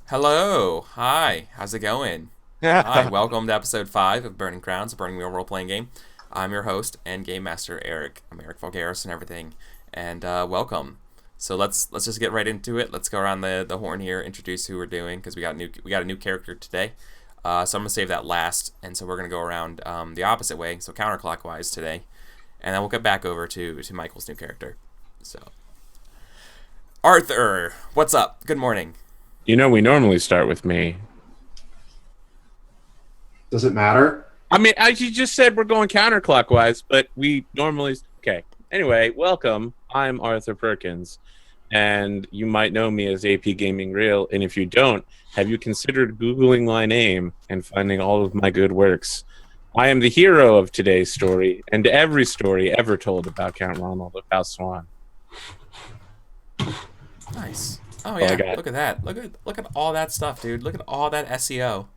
Hello. Hi. How's it going? Hi. Welcome to episode 5 of Burning Crowns, a Burning Wheel role-playing game. I'm your host and Gamemaster, Eric. I'm EricVulgaris and everything. And welcome. So let's just get right into it. Let's go around the horn here, introduce who we're doing, because we got a new character today. So I'm gonna save that last, and so we're gonna go around the opposite way, so counterclockwise today, and then we'll get back over to Michael's new character. So Arthur, what's up? Good morning. You know, we normally start with me. Does it matter? I mean, as you just said, we're going counterclockwise, but we normally... Okay. Anyway, welcome. I'm Arthur Perkins, and you might know me as AP Gaming Real, and if you don't, have you considered Googling my name and finding all of my good works? I am the hero of today's story, and every story ever told about Count Ronald of House Swan. Nice. Oh yeah, look at that. Look at all that stuff, dude. Look at all that SEO.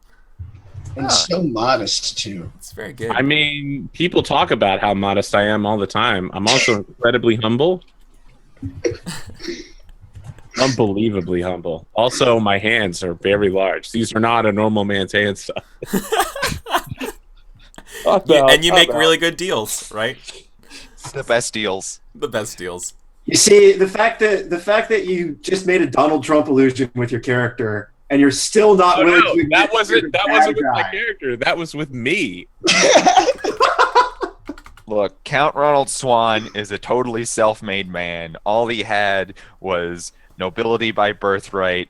And so modest too. It's very good. I mean, people talk about how modest I am all the time. I'm also incredibly humble. Unbelievably humble. Also, my hands are very large. These are not a normal man's hand stuff. And you make really good deals, right? The best deals. The best deals. You see, the fact that you just made a Donald Trump illusion with your character, and you're still not willing to admit that wasn't with my guy. character. That was with me. Look, Count Ronald Swan is a totally self-made man. All he had was nobility by birthright.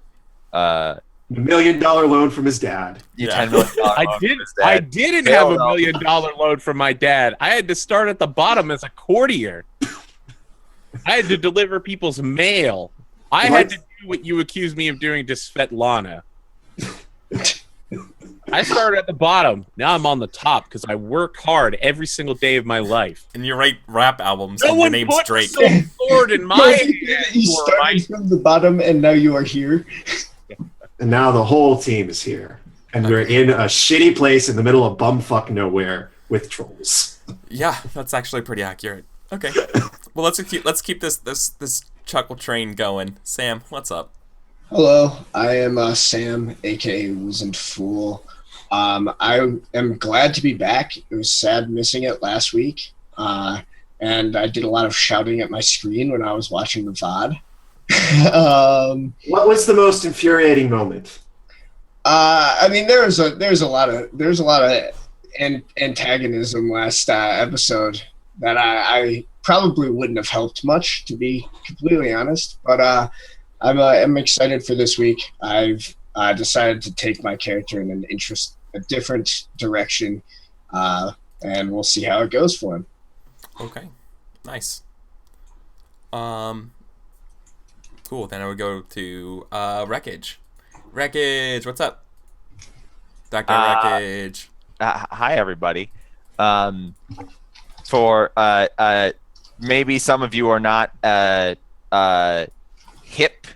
$1 million loan from his dad. Yeah. $10 million I didn't have $1 million loan from my dad. I had to start at the bottom as a courtier. I had to deliver people's mail. I had to do what you accused me of doing to Svetlana. I started at the bottom. Now I'm on the top because I work hard every single day of my life. And you write rap albums No and your one name's put Drake. a sword in my hand. You started from the bottom and now you are here. And now the whole team is here. And we're in a shitty place in the middle of bumfuck nowhere with trolls. Yeah, that's actually pretty accurate. Okay. Well, let's keep this chuckle train going. Sam, what's up? Hello, I am Sam, aka Wasn't Fool. I am glad to be back. It was sad missing it last week. And I did a lot of shouting at my screen when I was watching the VOD. What was the most infuriating moment? I mean, there's a lot of antagonism last episode that I probably wouldn't have helped much, to be completely honest. But I'm excited for this week. I've decided to take my character in a different direction, and we'll see how it goes for him. Okay. Nice. Cool. Then I would go to Wreckage. Wreckage, what's up? Dr. Wreckage. Hi, everybody. For maybe some of you are not hip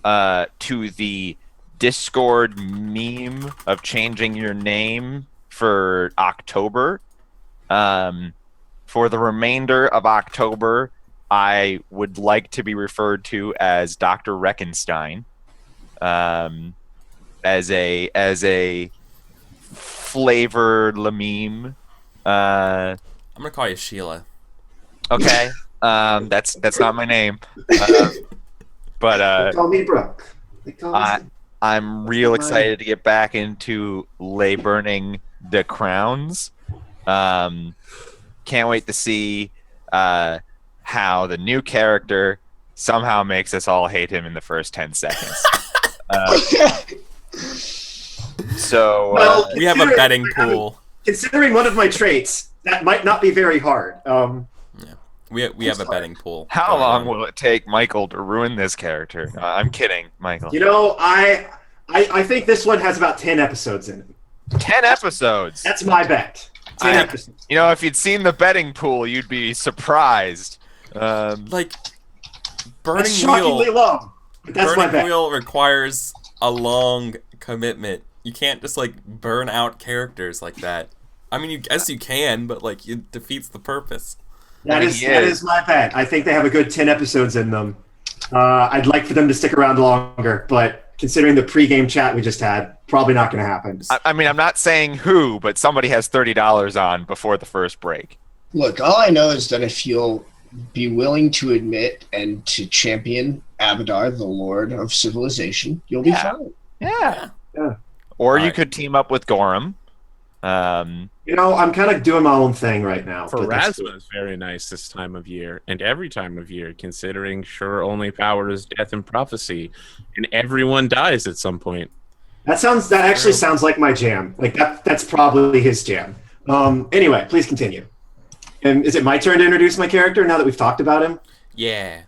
to the Discord meme of changing your name for October. For the remainder of October, I would like to be referred to as Dr. Reckenstein, as a flavor meme. I'm gonna call you Sheila. Okay, that's not my name, but They call me Brooke. They call me I'm real excited to get back into lay burning the crowns. Can't wait to see how the new character somehow makes us all hate him in the first 10 seconds. We have a betting pool. Considering one of my traits, that might not be very hard. Yeah. We have a betting pool. How long will it take Michael to ruin this character? I'm kidding, Michael. You know, I think this one has about 10 episodes in it. 10 episodes. That's my bet. 10 episodes. You know, if you'd seen the betting pool, you'd be surprised. Like, That's Burning shockingly long. But that's my Burning bet. Wheel requires a long commitment. You can't just like burn out characters like that. I mean, you guess you can, but like it defeats the purpose. That is my bet. I think they have a good 10 episodes in them. I'd like for them to stick around longer, but considering the pregame chat we just had, probably not going to happen. I mean, I'm not saying who, but somebody has $30 on before the first break. Look, all I know is that if you'll be willing to admit and to champion Abadar, the Lord of Civilization, you'll be fine. Yeah. Yeah. Or you could team up with Gorham. I'm kind of doing my own thing right now. Pharasma is very nice this time of year, and every time of year, considering sure only power is death and prophecy, and everyone dies at some point. That actually sounds like my jam. Like that's probably his jam. Anyway, please continue. And is it my turn to introduce my character now that we've talked about him? Yeah.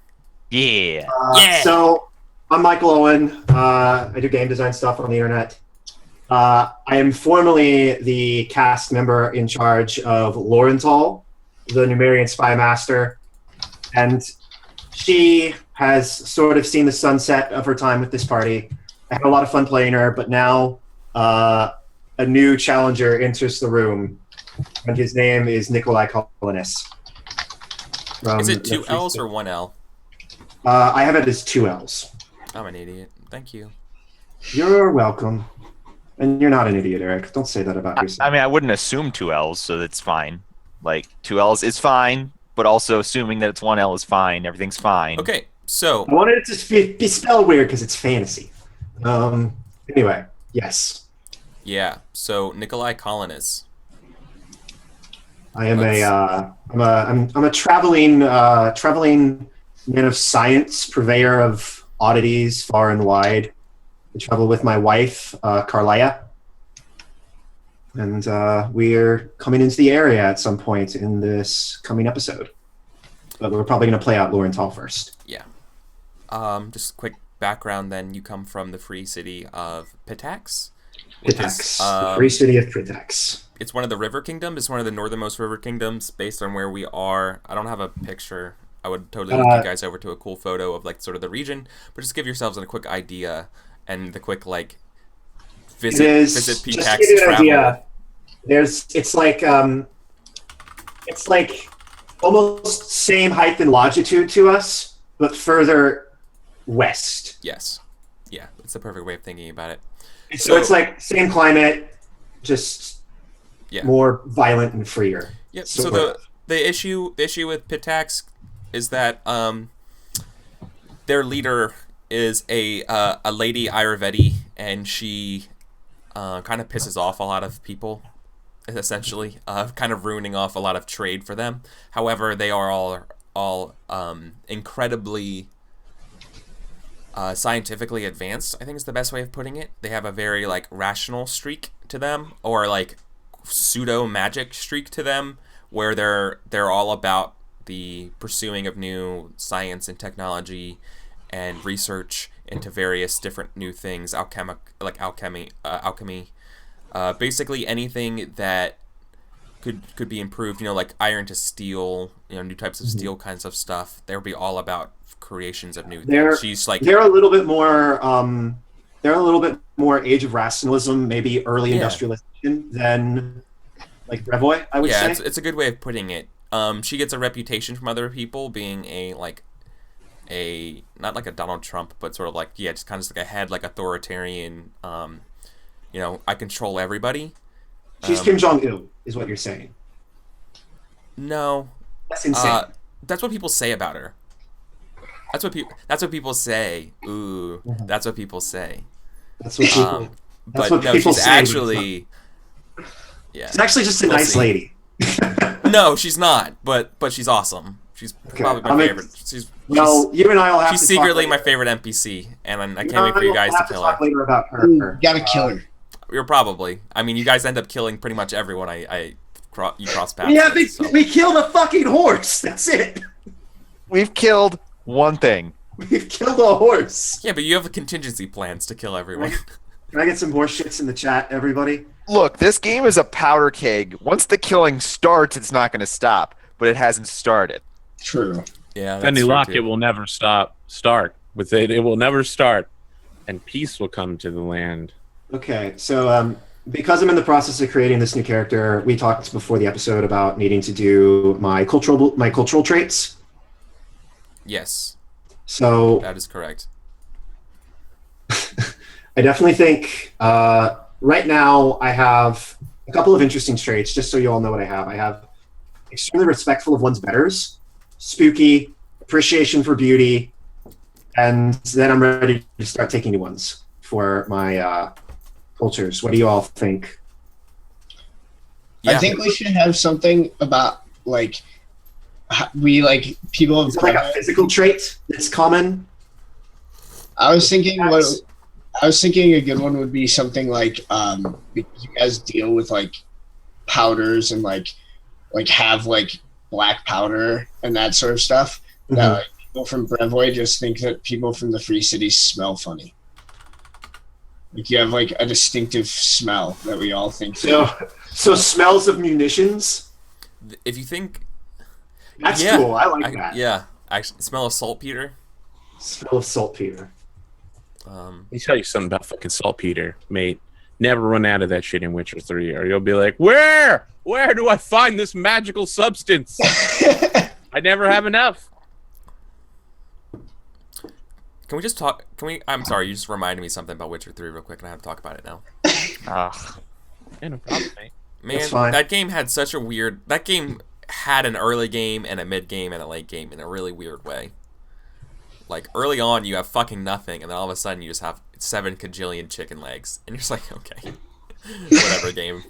So I'm Michael Owen. I do game design stuff on the internet. I am formerly the cast member in charge of Laurenthal, the Numerian spy master, and she has sort of seen the sunset of her time with this party. I had a lot of fun playing her, but now a new challenger enters the room, and his name is Nikolai Kolinis. Is it 2 L's or 1 L? I have it as 2 L's. I'm an idiot. Thank you. You're welcome. And you're not an idiot, Eric. Don't say that about yourself. I mean, I wouldn't assume 2 L's, so that's fine. Like, 2 L's is fine, but also assuming that it's 1 L is fine. Everything's fine. Okay, so... I wanted it to be spelled weird because it's fantasy. Anyway, yes. Yeah, so Nikolai Kolinis. I am I'm a traveling man of science, purveyor of oddities far and wide. I travel with my wife, Carlia, and we're coming into the area at some point in this coming episode. But we're probably going to play out Laurenthal first. Yeah. Just a quick background then. You come from the free city of Pitax. Pitax, the free city of Pitax. It's one of the river kingdoms. It's one of the northernmost river kingdoms based on where we are. I don't have a picture. I would totally link you guys over to a cool photo of like sort of the region, but just give yourselves a quick idea and the quick like visit Pitax travel. It's like almost same height and longitude to us, but further west. Yes. Yeah, it's the perfect way of thinking about it. So it's like same climate, just more violent and freer. Yep. So the issue with Pitax is that their leader is a lady Ayurvedi, and she kind of pisses off a lot of people, essentially, kind of ruining off a lot of trade for them. However, they are all incredibly scientifically advanced, I think is the best way of putting it. They have a very like rational streak to them, or like pseudo magic streak to them, where they're all about the pursuing of new science and technology and research into various different new things, alchemy, basically anything that could be improved, like iron to steel, new types of steel kinds of stuff. They'll be all about creations of new things. She's like they're a little bit more age of rationalism, maybe early industrialization than like Brevoy, I would say. Yeah, it's a good way of putting it. She gets a reputation from other people being not like a Donald Trump, but sort of like, just kind of like a head, like authoritarian, I control everybody. She's Kim Jong-il, is what you're saying. No. That's insane. That's what people say about her. That's what people say. Ooh, that's what people say. That's what people. But no, she's actually. Yeah. She's actually just a nice lady. No, she's not. But she's awesome. She's probably my favorite. You and I will have. She's secretly my favorite NPC, and I can't wait for you guys to kill her. Later about her. Ooh, gotta kill her. You're probably. I mean, you guys end up killing pretty much everyone you cross paths. Yeah, with, we killed a fucking horse. That's it. We've killed one thing. We've killed a horse. Yeah, but you have contingency plans to kill everyone. Can I get some more shits in the chat, everybody? Look, this game is a powder keg. Once the killing starts, it's not going to stop, but it hasn't started. True. Yeah, Penny Lock, it will never start. It will never start, and peace will come to the land. Okay, so because I'm in the process of creating this new character, we talked before the episode about needing to do my cultural traits. Yes. So that is correct. I definitely think right now I have a couple of interesting traits, just so you all know what I have. I have extremely respectful of one's betters, spooky, appreciation for beauty, and then I'm ready to start taking new ones for my cultures. What do you all think? I think we should have something about like people. Is it like a physical trait that's common? I was thinking a good one would be something like because you guys deal with like powders and like have like black powder and that sort of stuff. Mm-hmm. That like, people from Brevoy just think that people from the Free Cities smell funny. Like you have like a distinctive smell that we all think. So smells of munitions. If you think That's cool. I like that. Yeah, actually, smell of saltpeter. Smell of saltpeter. Let me tell you something about fucking saltpeter, mate. Never run out of that shit in Witcher 3, or you'll be like, where do I find this magical substance? I never have enough. Can we just talk? I'm sorry, you just reminded me something about Witcher 3 real quick, and I have to talk about it now. Yeah, no problem, mate. Man, that game had such a weird... That game had an early game and a mid game and a late game in a really weird way. Like, early on, you have fucking nothing, and then all of a sudden you just have 7 kajillion chicken legs. And you're just like, okay. Whatever game.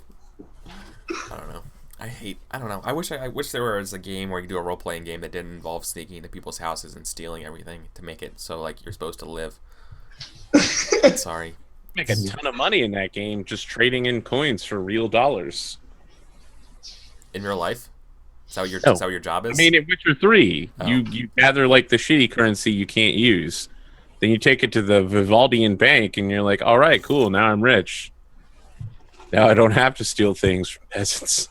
I don't know. I don't know. I wish there was a game where you do a role-playing game that didn't involve sneaking into people's houses and stealing everything to make it so, like, you're supposed to live. Sorry. Make a ton of money in that game just trading in coins for real dollars. In real life? Is that what your job is? I mean, in Witcher 3, you gather like the shitty currency you can't use. Then you take it to the Vivaldian bank and you're like, all right, cool, now I'm rich. Now I don't have to steal things from peasants.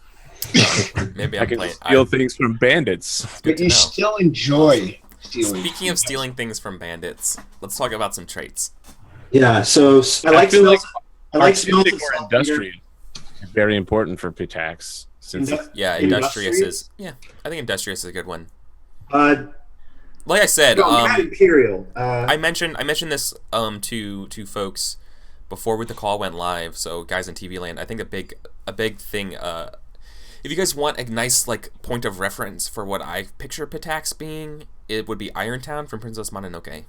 Maybe I can steal things from bandits. But you still enjoy stealing. Speaking of stealing things from bandits, let's talk about some traits. Yeah, so I like smells. I like smells of or saltpeter. industrious. Very important for Pitax. Since Industrious is... Yeah, I think Industrious is a good one. Like I said, Imperial. I mentioned this to folks before the call went live. So guys in TV land, I think a big thing. If you guys want a nice like point of reference for what I picture Pitax being, it would be Irontown from Princess Mononoke.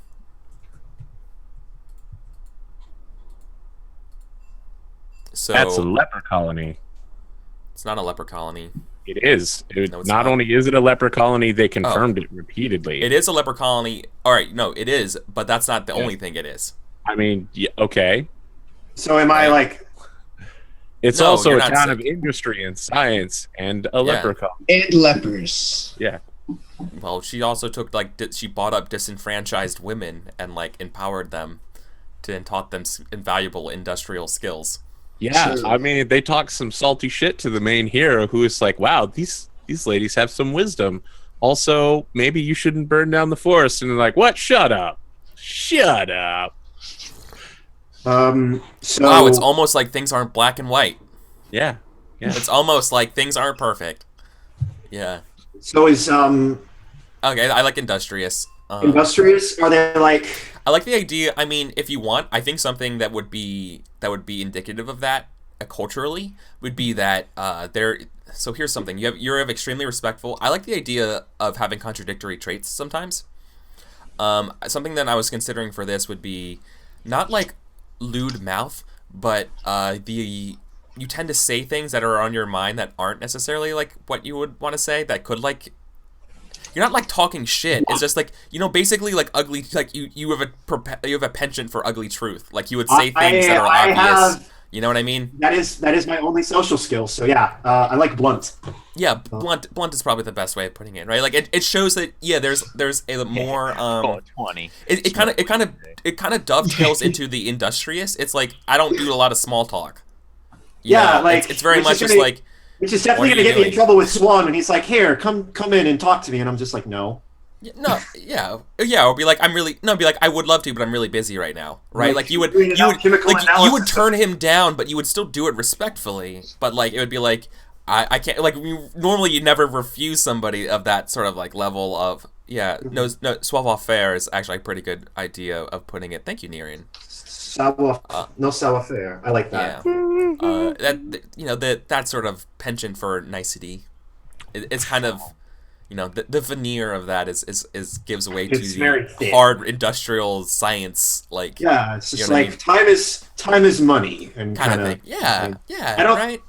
So that's a leper colony. It's not a leper colony. It is. No, it's not only is it a leper colony, they confirmed it repeatedly. It is a leper colony. All right, no, it is, but that's not the only thing it is. I mean, yeah, okay. So am I like... It's also a town of industry and science and a leper colony. And lepers. Yeah. Well, she also took, like, she bought up disenfranchised women and, like, empowered them and taught them invaluable industrial skills. Yeah, sure. I mean, they talk some salty shit to the main hero, who is like, wow, these ladies have some wisdom. Also, maybe you shouldn't burn down the forest. And they're like, what? Shut up. Shut up. So... Wow, it's almost like things aren't black and white. Yeah. It's almost like things aren't perfect. Yeah. So is... Okay, I like Industrious. Industrious? Are they like... I like the idea. I mean, if you want, I think something that would be indicative of that culturally would be that there. So here's something you're extremely respectful. I like the idea of having contradictory traits sometimes. Something that I was considering for this would be not like lewd mouth, but you tend to say things that are on your mind that aren't necessarily like what you would want to say. That could like. You're not like talking shit. It's just like, you know, basically like ugly. Like you have a penchant for ugly truth. Like you would say things that are obvious. You know what I mean? That is my only social skill. So yeah, I like blunt. Yeah, blunt is probably the best way of putting it, right? Like it shows that there's a more 20. It kind of dovetails into the industrious. It's like I don't do a lot of small talk. Like it's very much just like. Which is definitely going to get me in trouble with Swan when he's like, "Here, come in and talk to me," and I'm just like, "No." Or be like, I would love to, but I'm really busy right now, right? Like you would turn him down, but you would still do it respectfully. But like it would be like, I can't. Like normally, you never refuse somebody of that sort of like level of savoir faire is actually a pretty good idea of putting it. Thank you, Nerian. no savoir-faire. I like that. That sort of penchant for nicety. It's kind of, the veneer of that is gives way It's to very the thin. hard industrial science, like It's just what I like mean? time is money and Kind kind of of thing. Yeah,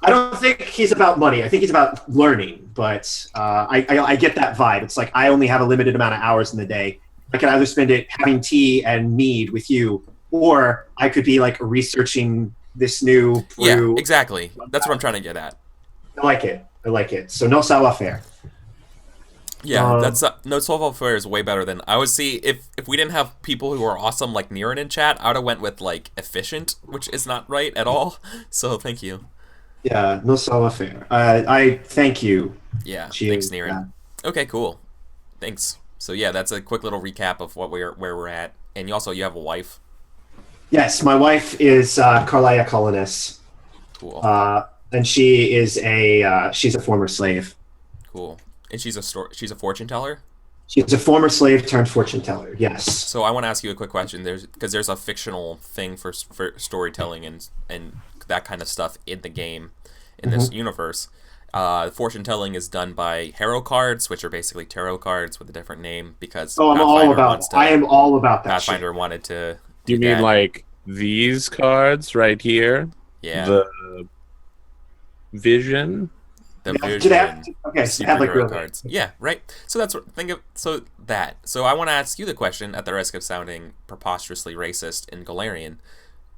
I don't think he's about money. I think he's about learning. But I get that vibe. It's like I only have a limited amount of hours in the day. I can either spend it having tea and mead with you, or I could be like researching this new brew. Yeah, exactly. That's what I'm trying to get at. I like it. So no savoir-faire. Yeah, that's no savoir-faire is way better than I would see if we didn't have people who are awesome like Niran in chat. I would have went with like efficient, which is not right at all. So thank you. Yeah, no savoir-faire. I thank you. Yeah, Cheers. thanks Niran. Okay, cool. Thanks. So yeah, that's a quick little recap of where we're at. And you have a wife. Yes, my wife is Carlia Colonis. Cool. And she is she's a former slave. Cool. And she's a fortune teller? She's a former slave turned fortune teller, yes. So I want to ask you a quick question. There's a fictional thing for storytelling and that kind of stuff in the game, in this universe. Fortune telling is done by hero cards, which are basically tarot cards with a different name because I am all about that Pathfinder shit. wanted to Do you mean that. like these cards right here? Yeah. The vision? The Yeah, vision. do they have like Superhero real cards. Yeah, right. So that's what So I want to ask you the question, at the risk of sounding preposterously racist in Galarian: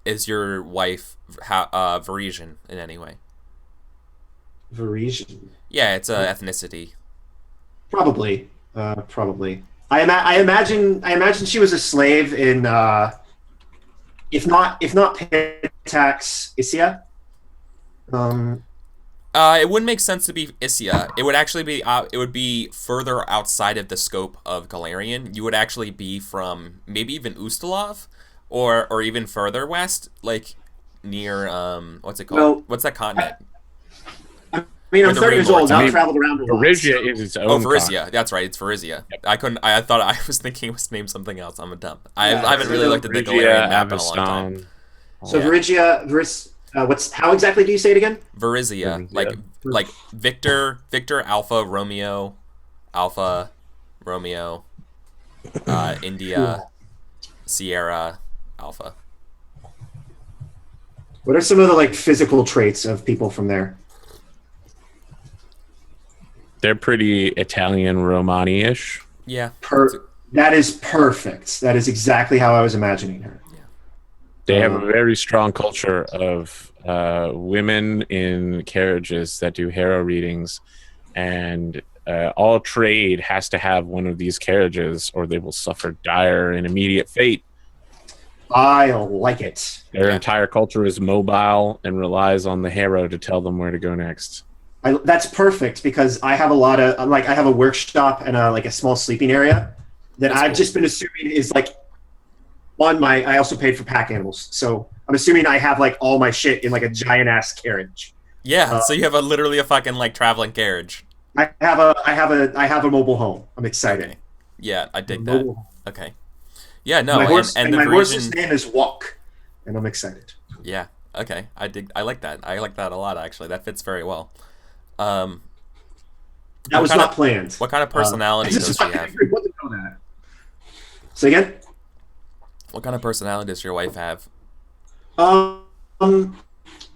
is your wife Varisian in any way? Varisian? Yeah, it's a ethnicity. Probably. I imagine she was a slave in if not Pentax Isia. It wouldn't make sense to be Isia. It would actually be it would be further outside of the scope of Galarian. You would actually be from maybe even Ustalov, or even further west, like near what's it called? Well, what's that continent? I mean, I'm the 30 years Rainbow old. I've Time. traveled around a lot. Varisia is its own. Oh, Varisia. That's right. It's Varisia. Yep. I thought I was thinking it was named something else. I'm a dumb. I Yeah, haven't really looked at the Galarian map in a long time. So Yeah. Varigia, how exactly do you say it again? Varisia, like Victor Alpha Romeo, India, Sierra Alpha. What are some of the like physical traits of people from there? They're pretty Italian Romani-ish. Yeah. That is perfect. That is exactly how I was imagining her. They have a very strong culture of women in carriages that do hero readings, and all trade has to have one of these carriages, or they will suffer dire and immediate fate. I like it. Their entire culture is mobile and relies on the hero to tell them where to go next. That's perfect because I have I have a workshop and a small sleeping area that I've just been assuming is like I also paid for pack animals, so I'm assuming I have like all my shit in like a giant ass carriage. Yeah. So you have literally a fucking like traveling carriage. I have a mobile home. I'm excited. Okay. Yeah, I dig Mobile that. home. Okay. Yeah. No. My horse, and and the my horse's Varisian. name is Walk, and I'm excited. Yeah. Okay. I like that. I like that a lot. Actually, that fits very well. That That was not planned. What kind of personality does she have? Say again? What kind of personality does your wife have?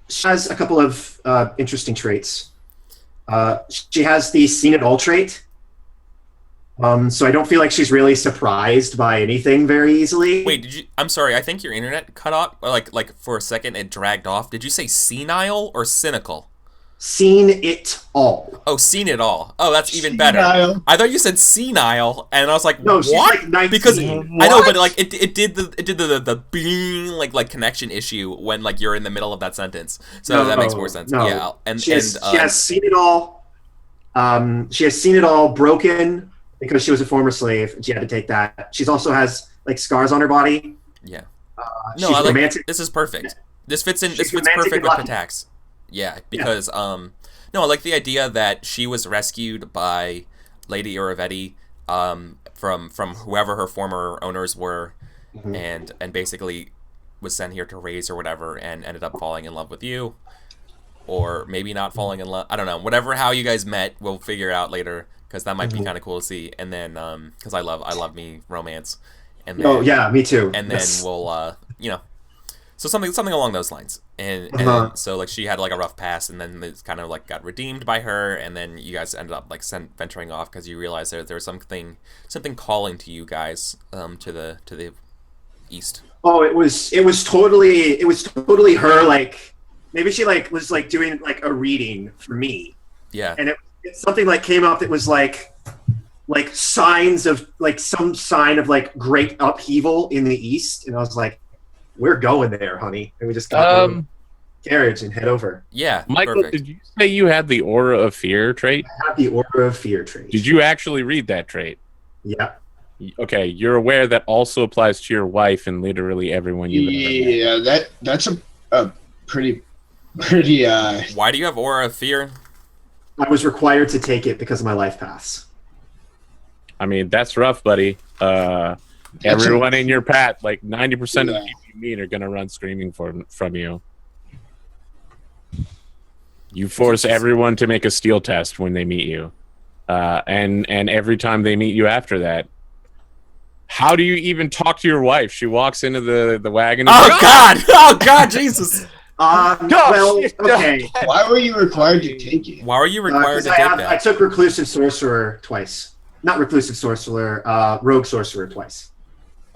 She has a couple of interesting traits. She has the seen it all trait. So I don't feel like she's really surprised by anything very easily. Wait, I'm sorry. I think your internet cut off. Or like for a second, it dragged off. Did you say senile or cynical? Seen it all. Oh, seen it all. Oh, that's even better. Senile. I thought you said senile, and I was like, No, what? she's like 19. Because What? I know, but like it did the bing like connection issue when like you're in the middle of that sentence. So that makes more sense. No. Yeah, and she has seen it all. She has seen it all broken because she was a former slave and she had to take that. She also has like scars on her body. yeah. She's No, I like romantic. this is perfect. This fits in. She's This fits romantic perfect and with lucky. Patax. Yeah, because no, I like the idea that she was rescued by Lady Uravetti from whoever her former owners were, Mhm. and basically was sent here to raise or whatever, and ended up falling in love with you, or maybe not falling in love. I don't know. Whatever how you guys met, we'll figure out later, because that might be kind of cool to see. And then because I love me romance. And then, oh yeah, me too. And then we'll so something along those lines. And so like she had like a rough past, and then it's kind of like got redeemed by her, and then you guys ended up like venturing off because you realized there was something calling to you guys to the east. Oh, it was totally her, like maybe she like was like doing like a reading for me. Yeah. And it's something like came up that was like signs of like some sign of like great upheaval in the east, and I was like, we're going there, honey. And we just got the carriage and head over. Yeah. Michael, perfect. did you say you had the Aura of Fear trait? I have the Aura of Fear trait. Did you actually read that trait? Yeah. Okay, you're aware that also applies to your wife and literally everyone you've ever met. Yeah, that's a pretty. Why do you have Aura of Fear? I was required to take it because of my life paths. I mean, that's rough, buddy. Everyone in your path, like 90% of the people you meet are going to run screaming from you. You force everyone to make a steel test when they meet you. And every time they meet you after that, how do you even talk to your wife? She walks into the wagon. And Oh God, Jesus. Well, okay. Why were you required to take it? Why were you required to take that? I took Reclusive Sorcerer twice. Not Reclusive Sorcerer, Rogue Sorcerer twice.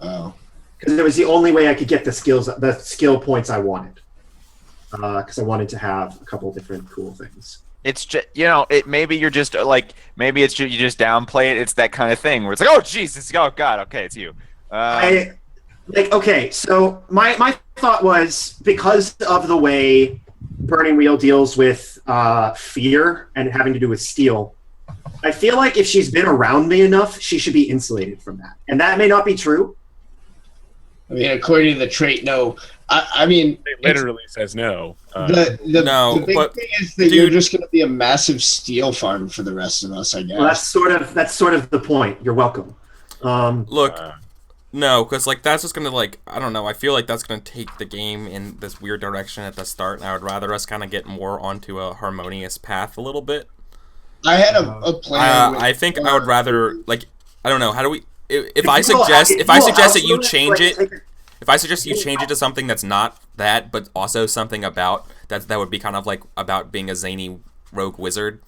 Oh. Because it was the only way I could get the skill points I wanted. Because I wanted to have a couple different cool things. It's just, maybe you're just like, maybe it's just, you just downplay it. It's that kind of thing where it's like, oh Jesus, oh God, okay, it's you. So my thought was, because of the way Burning Wheel deals with fear and having to do with steel, I feel like if she's been around me enough, she should be insulated from that. And that may not be true. I mean, according to the trait, no. I mean, it literally says no. The big but, thing is that you're just going to be a massive steel farm for the rest of us, I guess. Well, that's sort of the point. You're welcome. Look, no, because like that's just gonna like I don't know. I feel like that's gonna take the game in this weird direction at the start, and I would rather us kind of get more onto a harmonious path a little bit. I had a plan. I think I would rather like I don't know. How do we? If I suggest that you change it. If I suggest you change it to something that's not that, but also something about that would be kind of like about being a zany rogue wizard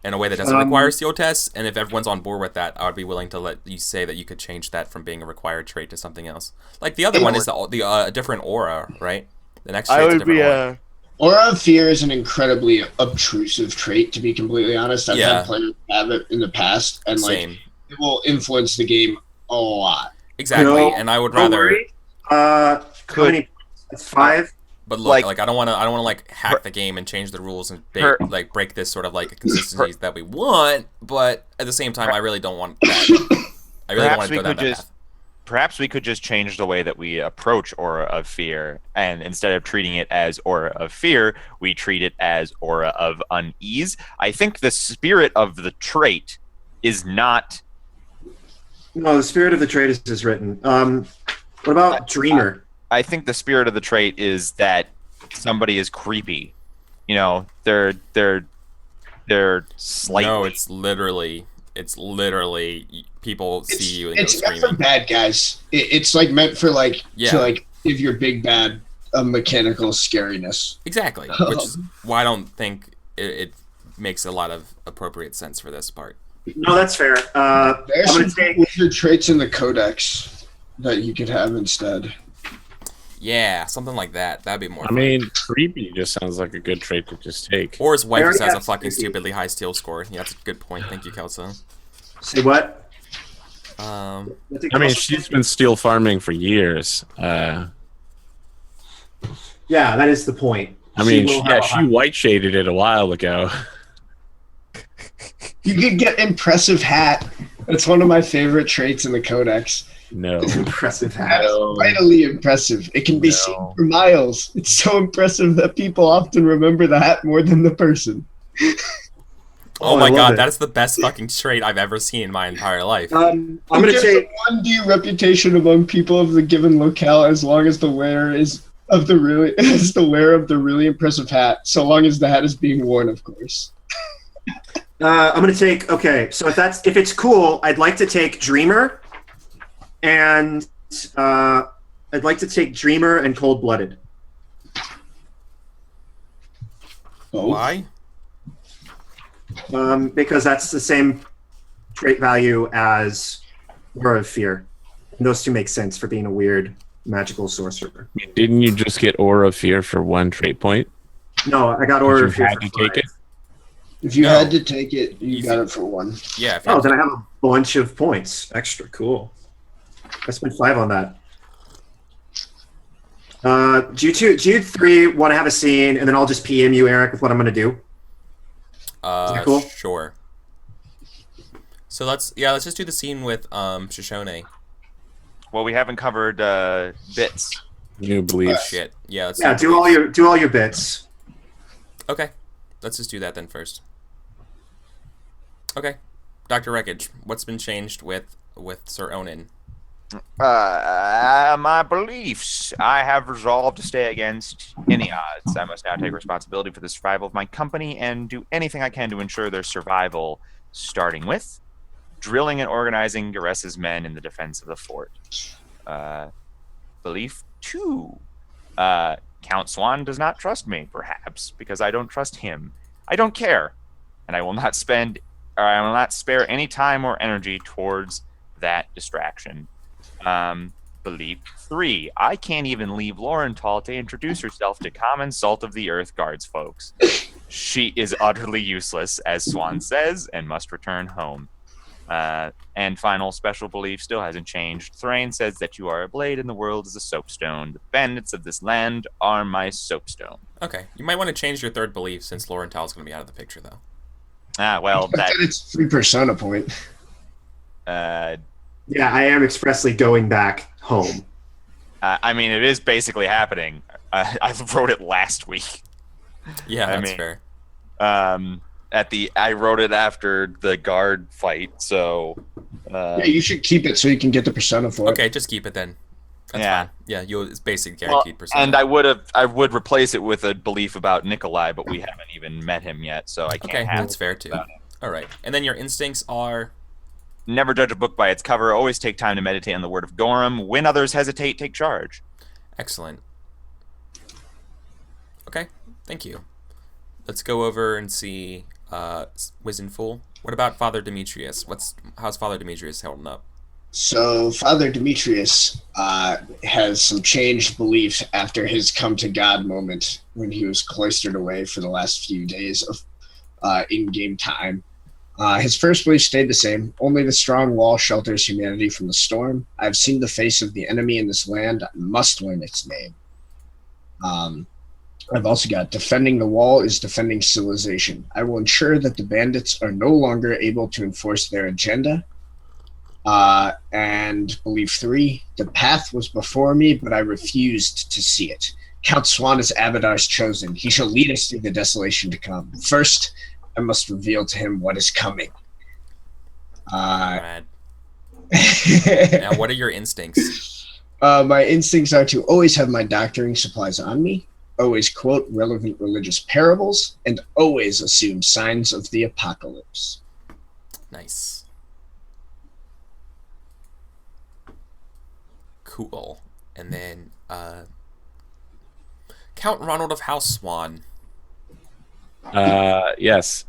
in a way that doesn't require steel tests, and if everyone's on board with that, I would be willing to let you say that you could change that from being a required trait to something else. Like the other one is the different aura, right? The next trait's a different aura. Aura of Fear is an incredibly obtrusive trait, to be completely honest. I've had players have it in the past, and like it will influence the game a lot. Exactly, and I would rather. How many? It's 5. But look, like I don't want to like hack the game and change the rules and break this sort of like consistencies that we want. But at the same time, I really don't want that. I really don't want to go down that path. Perhaps we could just change the way that we approach Aura of Fear, and instead of treating it as Aura of Fear, we treat it as Aura of Unease. I think the spirit of the trait is not. No, the spirit of the trait is written. What about Dreamer? I think the spirit of the trait is that somebody is creepy. They're slightly. No, it's literally people see you and go it's screaming. meant for bad guys. It's like meant for to like give your big bad a mechanical scariness. Exactly, which is why I don't think it makes a lot of appropriate sense for this part. No, that's fair. There's some wizard traits in the codex that you could have instead. Yeah, something like that. That'd be more fun. mean, creepy just sounds like a good trait to just take. Or his wife just has a fucking stupidly high steel score. Yeah, that's a good point. Thank you, Kelso. Say what? I mean, she's been steel farming for years. Yeah, that is the point. I mean, she white shaded it a while ago. You could get impressive hat. That's one of my favorite traits in the codex. No. Impressive hat. That's vitally impressive. It can be seen for miles. It's so impressive that people often remember the hat more than the person. Oh my I love god, it. that is the best fucking trait I've ever seen in my entire life. I'm going to Gives take... a 1D reputation among people of the given locale as long as the wearer is of the really is the wearer of the really impressive hat, so long as the hat is being worn, of course. I'm going to take... Okay, so if it's cool, I'd like to take Dreamer, and I'd like to take Dreamer and Cold-Blooded. Why? Because that's the same trait value as Aura of Fear. And those two make sense for being a weird magical sorcerer. Didn't you just get Aura of Fear for 1 trait point? No, I got Aura of Fear had for to take 5. it? If you No. had to take it, you got it for 1. Yeah. If Oh, then I have a bunch of points. Extra cool. I spent 5 on that. Do you 3 want to have a scene, and then I'll just PM you, Eric, with what I'm going to do? that cool? Sure. So let's just do the scene with Shoshone. Well, we haven't covered bits. New belief. Shit. Yeah. Let's Do all your bits. Okay. Let's just do that then first. Okay. Dr. Wreckage, what's been changed with Sir Onan? My beliefs. I have resolved to stay against any odds. I must now take responsibility for the survival of my company and do anything I can to ensure their survival, starting with drilling and organizing Gares's men in the defense of the fort. Belief 2. Count Swan does not trust me, perhaps, because I don't trust him. I don't care, and I will not spare any time or energy towards that distraction. Belief 3. I can't even leave Laurenthal to introduce herself to common salt of the earth guards folks. She is utterly useless, as Swan says, and must return home. And final special belief still hasn't changed. Thrain says that you are a blade and the world is a soapstone. The bandits of this land are my soapstone. Okay. You might want to change your third belief since Laurenthal is going to be out of the picture, though. Well, But then it's 3 persona point. Yeah, I am expressly going back home. I mean, it is basically happening. I wrote it last week. Yeah, I that's mean, fair. I wrote it after the guard fight, so Yeah, you should keep it so you can get the persona for it. Okay, just keep it then. That's Yeah. fine. Yeah, it's basic guaranteed percent. and I would replace it with a belief about Nikolai, but we haven't even met him yet, so I can't Okay, have that's it fair too. about him. All right, and then your instincts are Never judge a book by its cover. Always take time to meditate on the word of Gorham. When others hesitate, take charge. excellent. Okay, thank you. Let's go over and see Wizened Fool. What about Father Demetrius? How's Father Demetrius holding up? So Father Demetrius has some changed beliefs after his come to God moment when he was cloistered away for the last few days of in-game time. His first belief stayed the same. Only the strong wall shelters humanity from the storm. I've seen the face of the enemy in this land. I must learn its name. I've also got defending the wall is defending civilization. I will ensure that the bandits are no longer able to enforce their agenda. And belief 3, the path was before me, but I refused to see it. Count Swan is Abadar's chosen. He shall lead us through the desolation to come. First, I must reveal to him what is coming. Brad. Now, what are your instincts? My instincts are to always have my doctoring supplies on me, always quote relevant religious parables, and always assume signs of the apocalypse. Nice. Cool. And then Count Ronald of House Swan. Yes.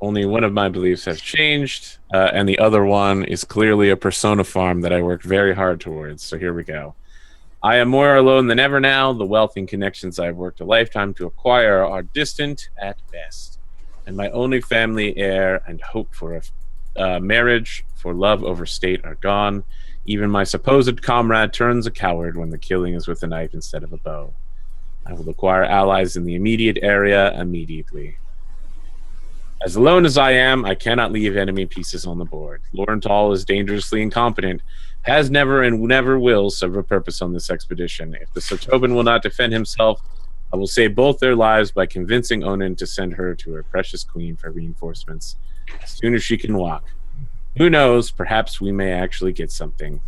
Only one of my beliefs has changed, and the other one is clearly a persona farm that I worked very hard towards. So here we go. I am more alone than ever now. The wealth and connections I've worked a lifetime to acquire are distant at best, and my only family heir and hope for a marriage for love over state are gone. Even my supposed comrade turns a coward when the killing is with a knife instead of a bow. I will acquire allies in the immediate area immediately. As alone as I am, I cannot leave enemy pieces on the board. Laurenthal is dangerously incompetent, has never and never will serve a purpose on this expedition. If the Sir Tobin will not defend himself, I will save both their lives by convincing Onan to send her to her precious queen for reinforcements as soon as she can walk. Who knows, perhaps we may actually get something.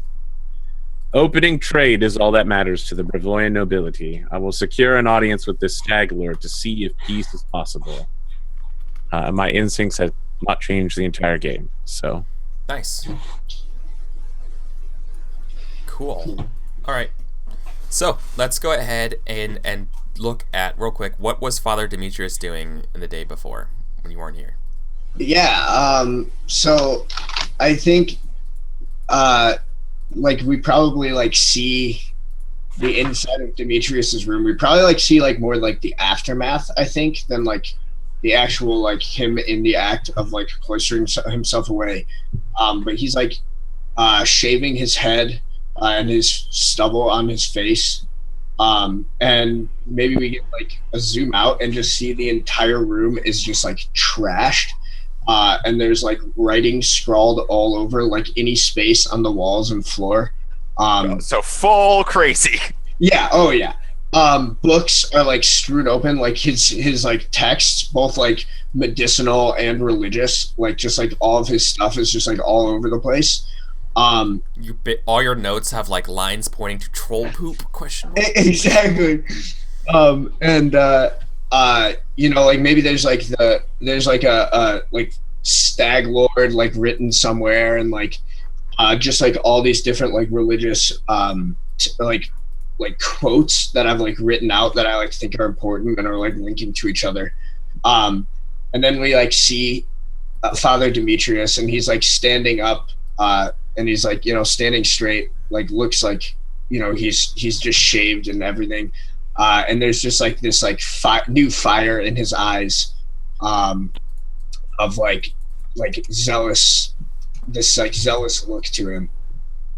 Opening trade is all that matters to the Brevoyan nobility. I will secure an audience with this stag lord to see if peace is possible. My instincts have not changed the entire game, so... Nice. Cool. All right. So let's go ahead and look at real quick what was Father Demetrius doing in the day before when you weren't here. Yeah. So I think, like we probably like see the inside of Demetrius's room. We probably like see like more like the aftermath, I think, than like the actual like him in the act of like cloistering himself away. But he's like shaving his head and his stubble on his face. And maybe we get like a zoom out and just see the entire room is just like trashed. And there's like writing scrawled all over like any space on the walls and floor. So full crazy. Yeah. Oh yeah. Books are like strewn open, like his like texts, both like medicinal and religious, like just like all of his stuff is just like all over the place. All your notes have like lines pointing to troll poop ? Exactly. You know, like maybe there's like a like stag lord like written somewhere, and like just like all these different like religious like quotes that I've like written out that I like think are important and are like linking to each other. And then we like see Father Demetrius, and he's like standing up, and he's like, you know, standing straight, like looks like, you know, he's just shaved and everything. And there's just like this like new fire in his eyes, of like zealous, this like zealous look to him.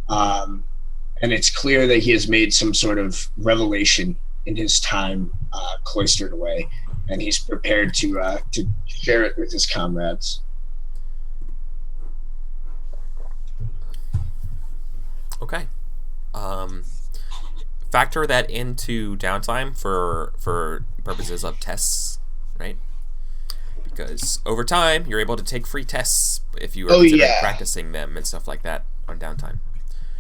And it's clear that he has made some sort of revelation in his time cloistered away, and he's prepared to share it with his comrades. Okay. Factor that into downtime for purposes of tests, right? Because over time, you're able to take free tests if you are practicing them and stuff like that on downtime.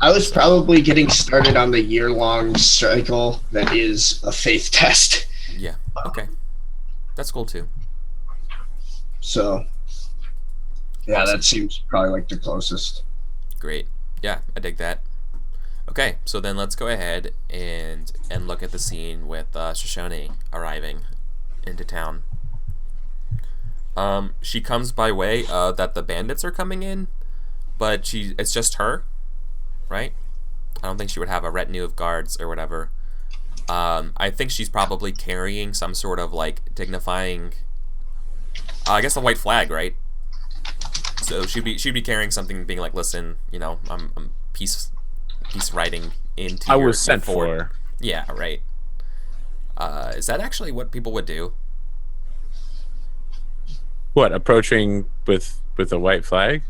I was probably getting started on the year-long cycle that is a faith test. Yeah, okay. That's cool, too. So, yeah, that seems probably like the closest. Great. Yeah, I dig that. Okay, so then let's go ahead and look at the scene with Shoshone arriving into town. She comes by way that the bandits are coming in, but it's just her. Right? I don't think she would have a retinue of guards or whatever. I think she's probably carrying some sort of like dignifying, I guess a white flag, right? So she'd be carrying something, being like, listen, you know, I'm peace writing into. I was sent for. Yeah, right. Is that actually what people would do? What, approaching with a white flag?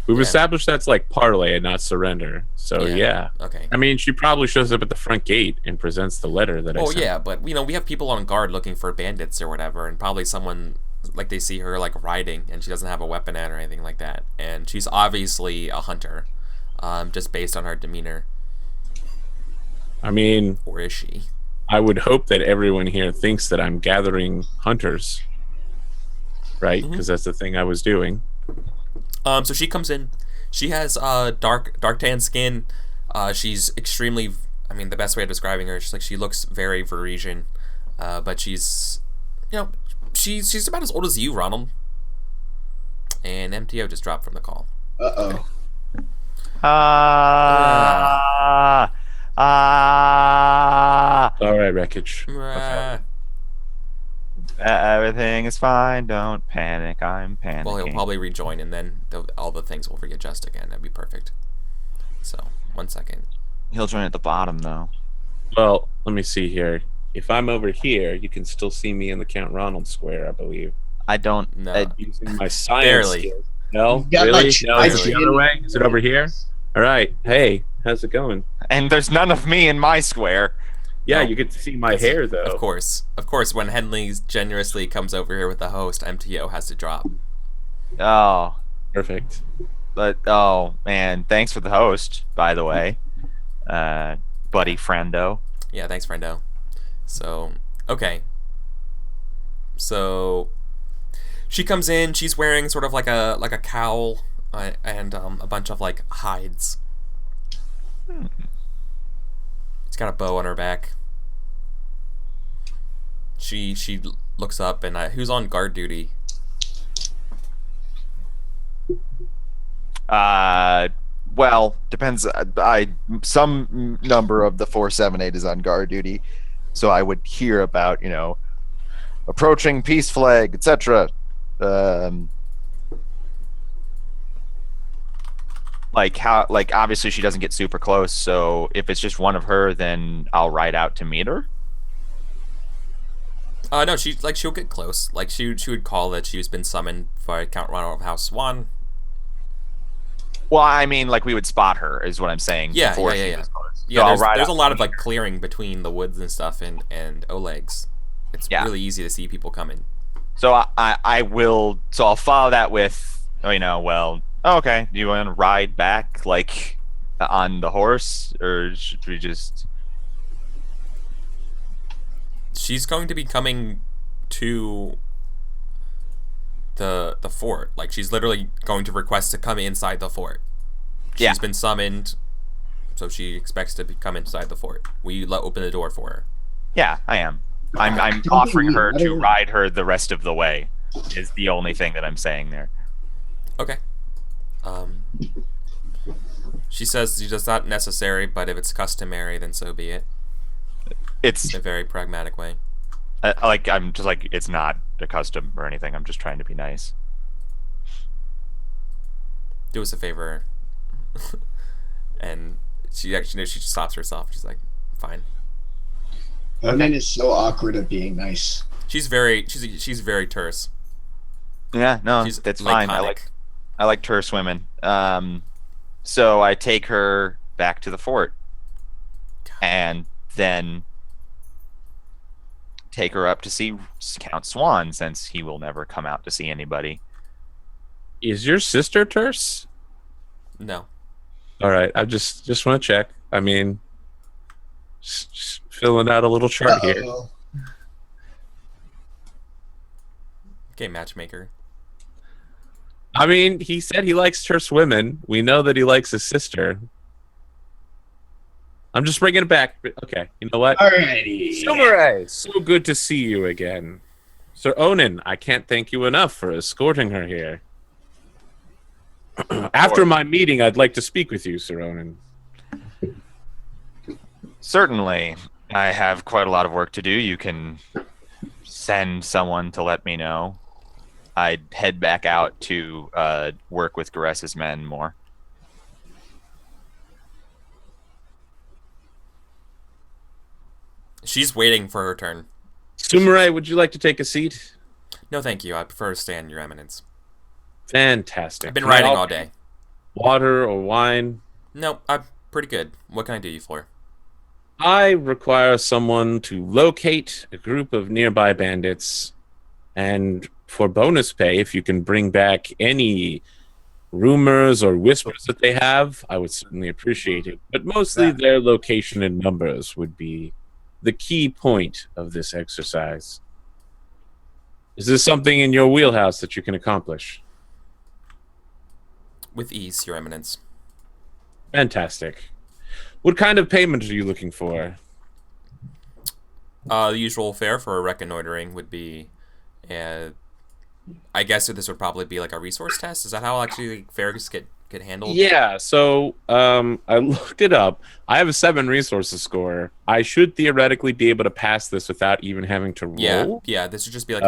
We've established that's like parlay and not surrender. So yeah. Okay. I mean, she probably shows up at the front gate and presents the letter that I sent. Oh yeah, but you know, we have people on guard looking for bandits or whatever, and probably someone like they see her like riding and she doesn't have a weapon at or anything like that, and she's obviously a hunter, just based on her demeanor. I mean, or is she? I would hope that everyone here thinks that I'm gathering hunters, right? Because that's the thing I was doing. So she comes in. She has dark tan skin. She's extremely. I mean, the best way of describing her, she looks very Varisian, but she's, you know, she's about as old as you, Ronald. And MTO just dropped from the call. Uh-oh. All right, wreckage. Okay. Everything is fine. Don't panic. I'm panicking. Well, he'll probably rejoin, and then all the things will readjust again. That'd be perfect. So, 1 second. He'll join at the bottom, though. Well, let me see here. If I'm over here, you can still see me in the Count Ronald square, I believe. I don't. No. Using my science Barely. skills. No? got Really? like- No, is it the other way? Is it over here? All right. Hey, how's it going? And there's none of me in my square. Yeah, Oh, you get to see my hair, though. Of course. When Henley generously comes over here with the host, MTO has to drop. Oh, Perfect. but oh man, thanks for the host, by the way, buddy friendo. Yeah, thanks, friendo. So, okay. So, she comes in. She's wearing sort of like a cowl and a bunch of like hides. She's got a bow on her back. She looks up and who's on guard duty? Well, depends. Some number of the 478 is on guard duty, so I would hear about approaching peace flag, etc. Like obviously she doesn't get super close, so if it's just one of her, then I'll ride out to meet her. No, she'll get close. Like she would call that she's been summoned by Count Ronald of House Swan. Well, I mean, like we would spot her, is what I'm saying. Yeah. She was close. Yeah, So there's a lot of like clearing between the woods and stuff and Oleg's. It's really easy to see people coming. So I will. So I'll follow that with, okay. Do you want to ride back like on the horse, or should we just? She's going to be coming to the fort. Like she's literally going to request to come inside the fort. She's been summoned, so she expects to come inside the fort. We open the door for her. Yeah, I am. I'm offering her to ride her the rest of the way. Is the only thing that I'm saying there. Okay. She says it's not necessary, but if it's customary, then so be it. It's a very pragmatic way. I'm just like, it's not a custom or anything. I'm just trying to be nice. Do us a favor. And she just stops herself. She's like, fine. Women is so awkward at being nice. She's very terse. Yeah, no, She's that's laconic. fine. I like terse women. So I take her back to the fort, and then take her up to see Count Swan, since he will never come out to see anybody. Is your sister terse? No. All right, I just want to check. I mean, just filling out a little chart here. Okay, matchmaker. I mean, he said he likes terse women. We know that he likes his sister. I'm just bringing it back. Okay, you know what? Alrighty. Silveray, so good to see you again. Sir Onan, I can't thank you enough for escorting her here. After my meeting, I'd like to speak with you, Sir Onan. Certainly. I have quite a lot of work to do. You can send someone to let me know. I'd head back out to work with Gares's men more. She's waiting for her turn. Sumaray, would you like to take a seat? No, thank you. I prefer to stand, Your Eminence. Fantastic. I've been riding all day. Water or wine? No, I'm pretty good. What can I do you for? I require someone to locate a group of nearby bandits, and for bonus pay, if you can bring back any rumors or whispers that they have, I would certainly appreciate it. But mostly their location and numbers would be the key point of this exercise. Is this something in your wheelhouse that you can accomplish? With ease, Your Eminence. Fantastic. What kind of payment are you looking for? The usual fare for reconnoitering would be, I guess this would probably be like a resource test. Is that how actually fares get handled? Yeah, so I looked it up. I have a 7 resources score. I should theoretically be able to pass this without even having to roll. Yeah. This would just be like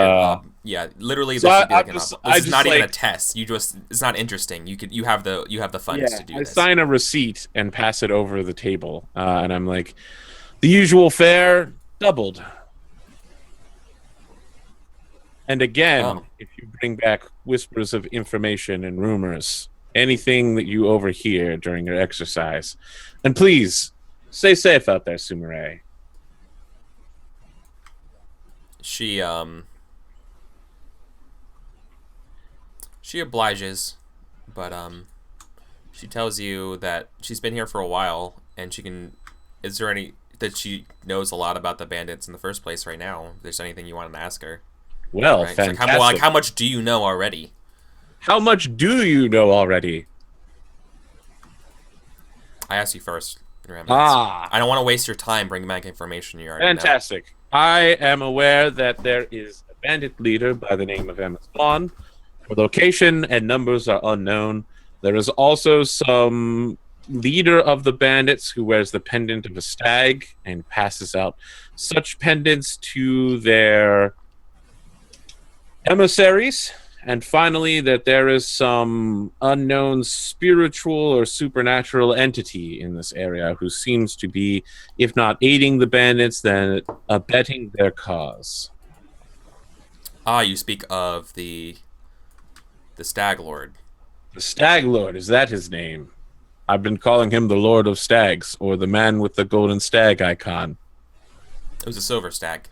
literally. This would be like this is not even a test. It's not interesting. You have the funds to do this. I sign a receipt and pass it over the table, and I'm like, the usual fare doubled. And again, if you bring back whispers of information and rumors, anything that you overhear during your exercise, and please stay safe out there, Sumaray. she obliges, but she tells you that she's been here for a while, and is there any that she knows a lot about the bandits in the first place right now? If there's anything you wanted to ask her? Well, right? fantastic. How much do you know already? How much do you know already? I asked you first. Your Eminence. Ah. I don't want to waste your time bringing back information you already know. Fantastic. I am aware that there is a bandit leader by the name of Emma Swan. Her location and numbers are unknown. There is also some leader of the bandits who wears the pendant of a stag and passes out such pendants to their emissaries. And finally, that there is some unknown spiritual or supernatural entity in this area who seems to be, if not aiding the bandits, then abetting their cause. Ah, you speak of the Stag Lord. The Stag Lord, is that his name? I've been calling him the Lord of Stags, or the man with the golden stag icon. It was a silver stag.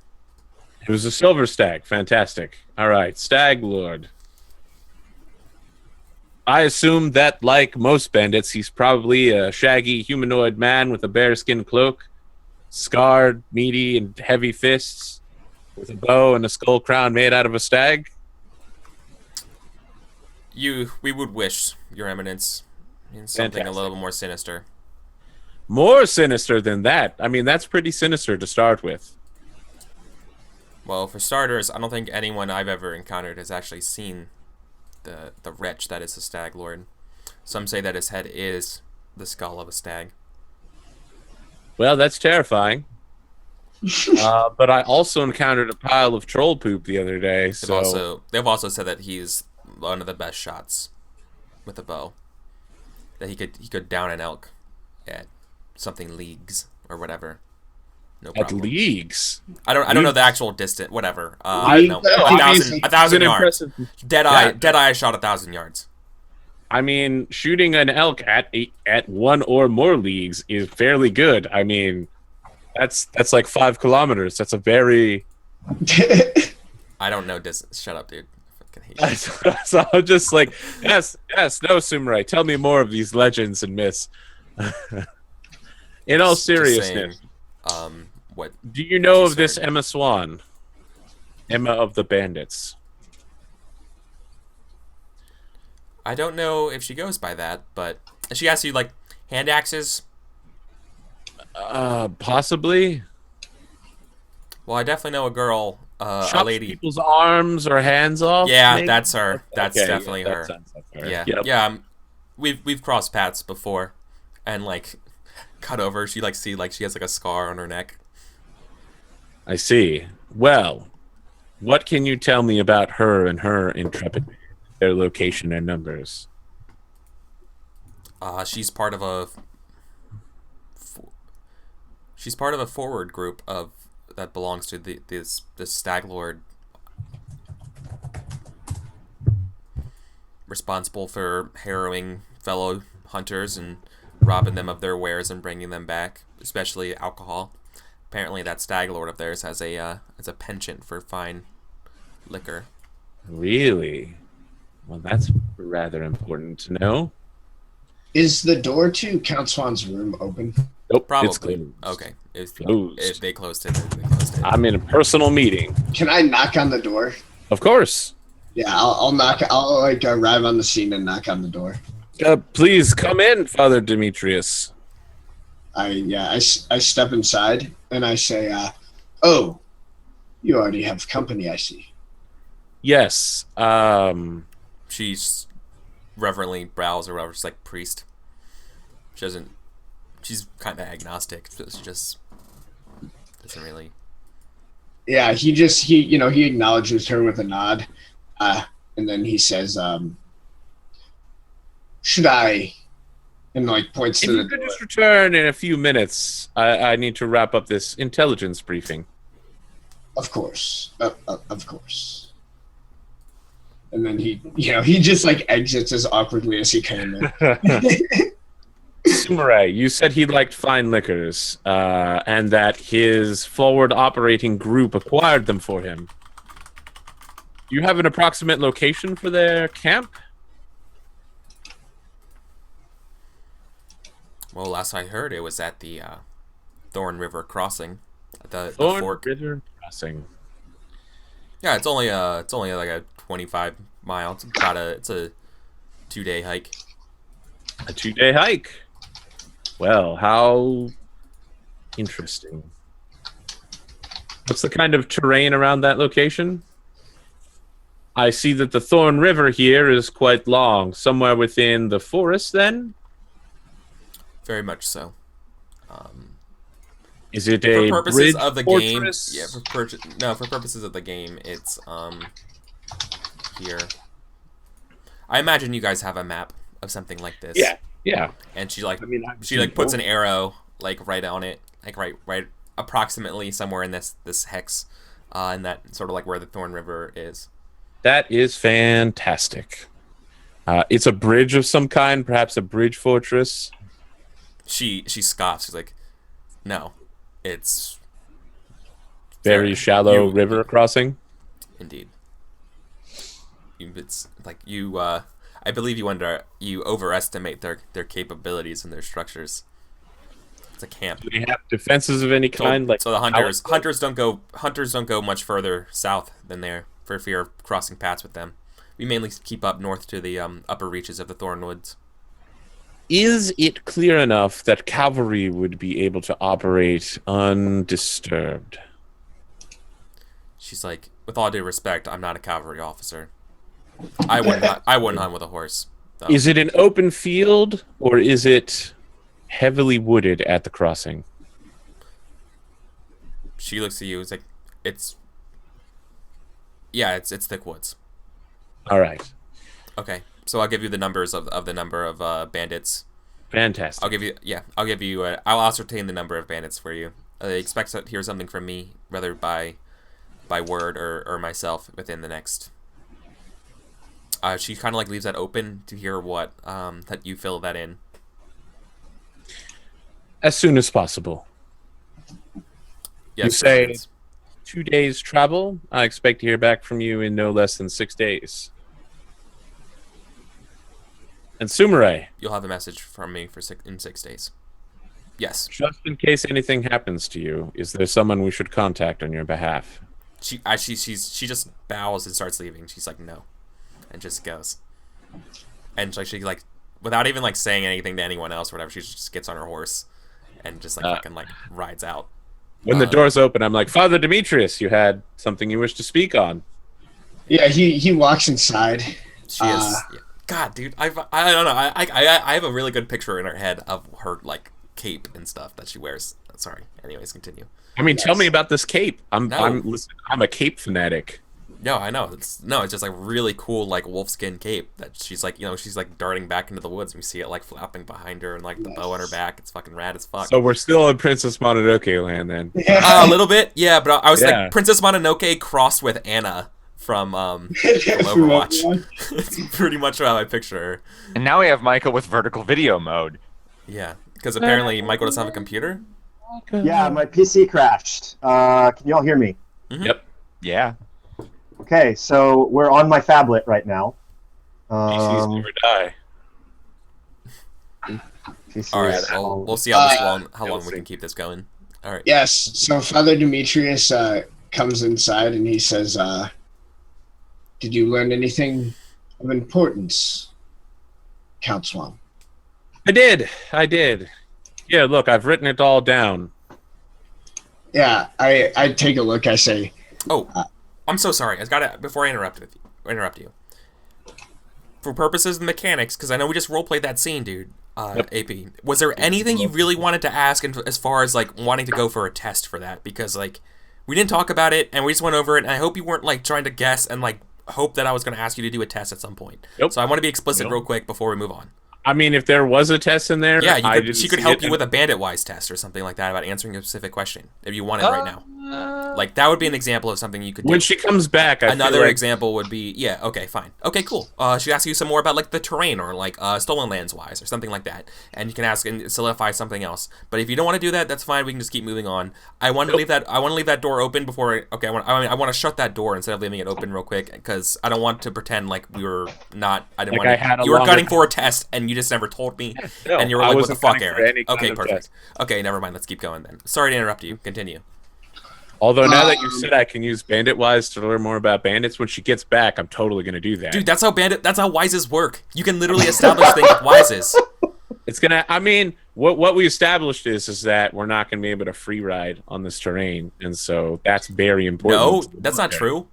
It was a silver stag. Fantastic. All right, Stag Lord. I assume that, like most bandits, he's probably a shaggy humanoid man with a bearskin cloak, scarred, meaty, and heavy fists, with a bow and a skull crown made out of a stag. We would wish, Your Eminence, in something Fantastic. a little more sinister. More sinister than that. I mean, that's pretty sinister to start with. Well, for starters, I don't think anyone I've ever encountered has actually seen the wretch that is the Stag Lord. Some say that his head is the skull of a stag. Well, that's terrifying. But I also encountered a pile of troll poop the other day. They've also said that he's one of the best shots with a bow. That he could down an elk at something leagues or whatever. No at problem. leagues. I don't know the actual distance. Whatever. No, A thousand yards. Impressive. Deadeye shot 1,000 yards. I mean, shooting an elk at one or more leagues is fairly good. I mean, that's like 5 kilometers. That's a very. I don't know distance. Shut up, dude. I fucking hate you. So I'm just like, yes, no, Sumrai. Tell me more of these legends and myths. In all Just seriousness, saying, what? do you know She's of this saying. Emma Swan? Emma of the Bandits. I don't know if she goes by that, but she asks you like hand axes. Possibly. Well, I definitely know a girl, a Chops lady. people's arms or hands off. Yeah, maybe? that's her. That's Okay, definitely that her. sounds like her. Yeah, Yep. yeah. We've crossed paths before, and like cut over. She she has like a scar on her neck. I see. Well, what can you tell me about her and her intrepid, their location and numbers? She's part of a. She's part of a forward group that belongs to this Stag Lord, responsible for harrowing fellow hunters and robbing them of their wares and bringing them back, especially alcohol. Apparently, that Stag Lord of theirs has a penchant for fine liquor. Really? Well, that's rather important to know. Is the door to Count Swan's room open? Nope, Probably. it's closed. Okay. If Closed. they closed it, they closed it. I'm in a personal meeting. Can I knock on the door? Of course. Yeah, I'll knock. I'll like arrive on the scene and knock on the door. Please come in, Father Demetrius. I step inside and I say, "Oh, you already have company, I see." Yes. She reverently bows or just like priest. She doesn't. She's kind of agnostic. So she just doesn't really. Yeah, he acknowledges her with a nod, and then he says, "Should I?" And like points If to you the could door. just return in a few minutes, I need to wrap up this intelligence briefing. Of course, of course. And then he just like exits as awkwardly as he came in. Sumarai, you said he liked fine liquors, and that his forward operating group acquired them for him. Do you have an approximate location for their camp? Well, last I heard, it was at the Thorn River crossing, at the Thorn fork. River Crossing. Yeah, it's only like a 25 mile. It's a 2-day hike. A 2-day hike. Well, how interesting. What's the kind of terrain around that location? I see that the Thorn River here is quite long. Somewhere within the forest, then? Very much so. Is it For a purposes bridge of the fortress? game, for purposes of the game, it's here. I imagine you guys have a map of something like this. Yeah. And she puts an an arrow right on it, right approximately somewhere in this hex, and that sort of like where the Thorn River is. That is fantastic. It's a bridge of some kind, perhaps a bridge fortress. She scoffs. She's like, "No, it's Very shallow river crossing. Indeed. It's like you. I believe you overestimate their capabilities and their structures. It's a camp. Do they have defenses of any kind? So the hunters don't go much further south than there for fear of crossing paths with them. We mainly keep up north to the upper reaches of the Thornwoods. Is it clear enough that cavalry would be able to operate undisturbed? She's like, with all due respect, I'm not a cavalry officer. I wouldn't hunt with a horse. So. Is it an open field, or is it heavily wooded at the crossing? She looks at you. It's like, it's thick woods. All right. Okay, so I'll give you the numbers of the number of bandits. Fantastic. I'll ascertain the number of bandits for you. Expect to hear something from me, whether by word or myself, within the next. She kind of like leaves that open to hear what that you fill that in. As soon as possible. Yes, you say bandits. 2 days travel. I expect to hear back from you in no less than 6 days. And Sumarai, You'll have a message from me in 6 days. Yes. just in case anything happens to you, is there someone we should contact on your behalf? She just bows and starts leaving. She's like, no, and just goes. And she like without even like saying anything to anyone else or whatever, she just gets on her horse and just like fucking like rides out. When the doors open, I'm like, Father Demetrius, you had something you wish to speak on. Yeah, he walks inside. She is. Yeah. God, dude, I don't know. I have a really good picture in her head of her like cape and stuff that she wears. Sorry. Anyways, continue. I mean, tell me about this cape. I'm No. I'm a cape fanatic. No, I know. It's just like really cool like wolfskin cape that she's like, she's like darting back into the woods and we see it like flapping behind her and like the bow on her back. It's fucking rad as fuck. So we're still in Princess Mononoke land then. A little bit, yeah, but I was like Princess Mononoke crossed with Anna from Overwatch. It's pretty much how I picture her. And now we have Michael with vertical video mode. Yeah, because apparently Michael doesn't have a computer. Yeah, my PC crashed. Can you all hear me? Mm-hmm. Yep. Yeah. Okay, so we're on my phablet right now. PCs never die. PC All right, is- we'll see how long we can keep this going. All right. Yes. So Father Demetrius comes inside and he says, "Did you learn anything of importance, Count Swan?" I did. Yeah, look, I've written it all down. Yeah, I take a look. I say, Oh, I'm so sorry. Before I interrupt you. For purposes of mechanics, because I know we just roleplayed that scene, dude. AP, was there anything you really wanted to ask as far as like wanting to go for a test for that? Because like we didn't talk about it and we just went over it, and I hope you weren't like trying to guess and like hope that I was going to ask you to do a test at some point. Nope. So I want to be explicit Nope. real quick before we move on. I mean, if there was a test in there, Yeah, she she could help you with a bandit-wise test or something like that about answering a specific question if you want it right now. Like, that would be an example of something you could do. When she comes back, Another example would be, yeah, okay, fine. Okay, cool. She asks you some more about, like, the terrain or, like, stolen lands-wise or something like that. And you can ask and solidify something else. But if you don't want to do that, that's fine. We can just keep moving on. I want to leave that door open before I want to shut that door instead of leaving it open real quick, because I don't want to pretend like we were not, I didn't Like want to, you were gunning for a test and you just never told me. No, and you were like, what the fuck, gunning for Eric? any kind Okay, of perfect. test. Okay, never mind. Let's keep going then. Sorry to interrupt you. Continue. Although now that you said I can use Bandit Wise to learn more about bandits, when she gets back, I'm totally going to do that. Dude, that's how Wises work. You can literally establish things with Wises. It's gonna. I mean, what we established is that we're not going to be able to free ride on this terrain, and so that's very important. No, that's not true.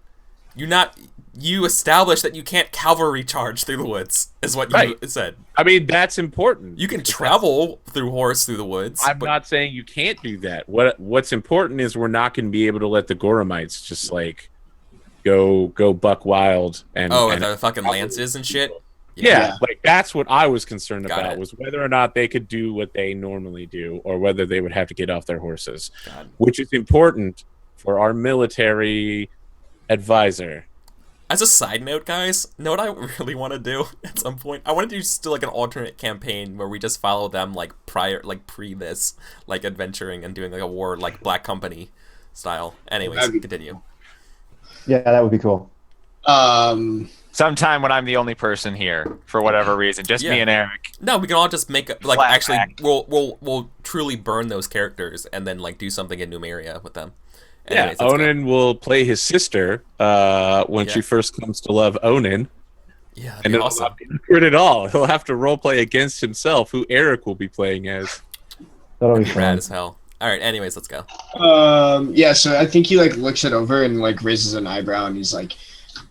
You established that you can't cavalry charge through the woods, is what you said. I mean, that's important. You can travel through the woods. I'm not saying you can't do that. What's important is we're not going to be able to let the Goramites just like go buck wild and the fucking lances and shit. Yeah, like that's what I was concerned Got about it. was whether or not they could do what they normally do, or whether they would have to get off their horses, God. which is important for our military advisor. As a side note, guys, know what I really want to do at some point? I want to do still like an alternate campaign where we just follow them like pre this, like adventuring and doing like a war like Black Company style. Anyways, continue. Yeah, that would be cool. Sometime when I'm the only person here, for whatever reason, just me and Eric. No, we can all just make like Flat actually back. we'll truly burn those characters and then like do something in Numeria with them. Yeah, Anyways, let's go. Onan will play his sister when she first comes to love Onan. Yeah, that'd And be it'll awesome. not be awkward at all. He'll have to roleplay against himself, who Eric will be playing as. That'll be That'd be rad fun. as hell. All right, anyways, let's go. Yeah, so I think he like looks it over and like raises an eyebrow and he's like,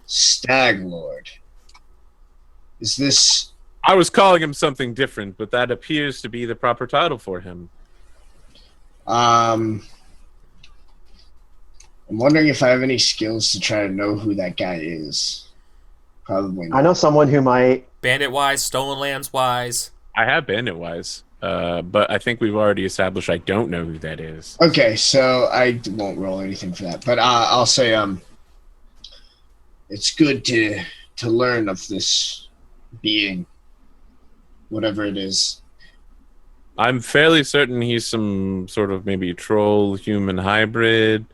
Stag Lord. Is this I was calling him something different, but that appears to be the proper title for him. I'm wondering if I have any skills to try to know who that guy is. Probably not. I know someone who might. Bandit wise, stolen lands wise. I have Bandit Wise, but I think we've already established I don't know who that is. Okay, so I won't roll anything for that, but I'll say it's good to learn of this being, whatever it is. I'm fairly certain he's some sort of maybe troll-human hybrid.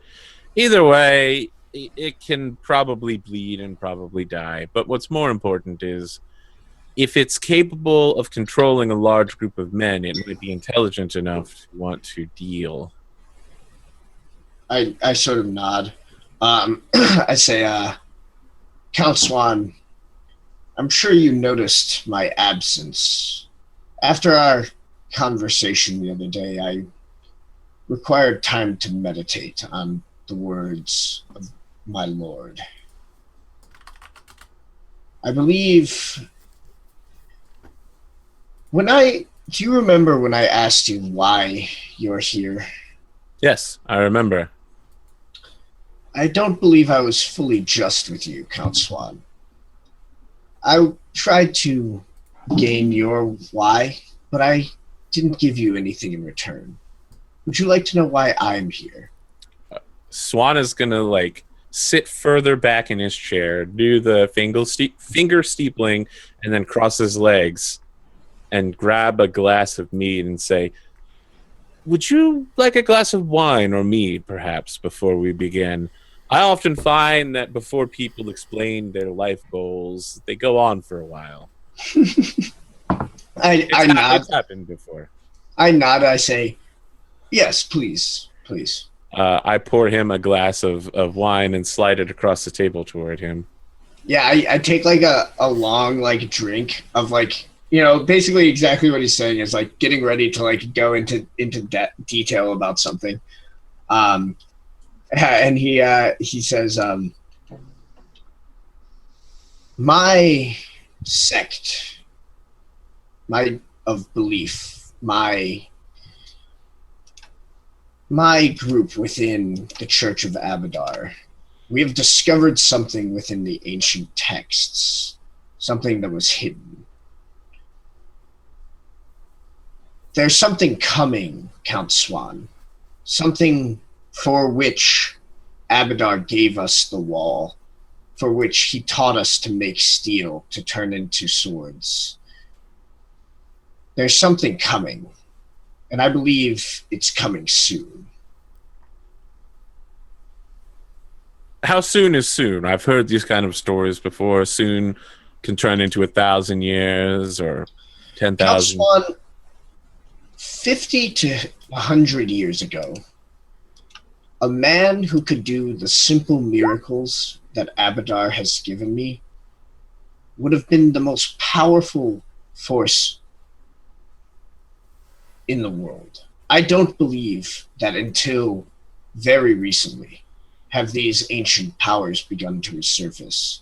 Either way, it can probably bleed and probably die. But what's more important is, if it's capable of controlling a large group of men, it might be intelligent enough to want to deal. I sort of nod. I say, Count Swan, I'm sure you noticed my absence. After our conversation the other day, I required time to meditate on the words of my lord. I believe do you remember when I asked you why you're here? Yes, I remember. I don't believe I was fully just with you, Count Swan. I tried to gain your why, but I didn't give you anything in return. Would you like to know why I'm here? Swan is gonna like sit further back in his chair, do the finger steepling, and then cross his legs and grab a glass of mead and say, "Would you like a glass of wine or mead, perhaps, before we begin? I often find that before people explain their life goals, they go on for a while." I nod. It's happened before. I nod. I say, "Yes, please, please." I pour him a glass of wine and slide it across the table toward him. Yeah, I take like a long like drink of like, you know, basically exactly what he's saying is like getting ready to like go into detail about something. And he says, my sect, of belief, my group within the Church of Abadar, we have discovered something within the ancient texts, something that was hidden. There's something coming, Count Swan. Something for which Abadar gave us the wall, for which he taught us to make steel to turn into swords. There's something coming, and I believe it's coming soon. How soon is soon? I've heard these kind of stories before. Soon can turn into 1,000 years or 10,000. Swan, 50 to 100 years ago, a man who could do the simple miracles that Abadar has given me would have been the most powerful force in the world. I don't believe that until very recently have these ancient powers begun to resurface.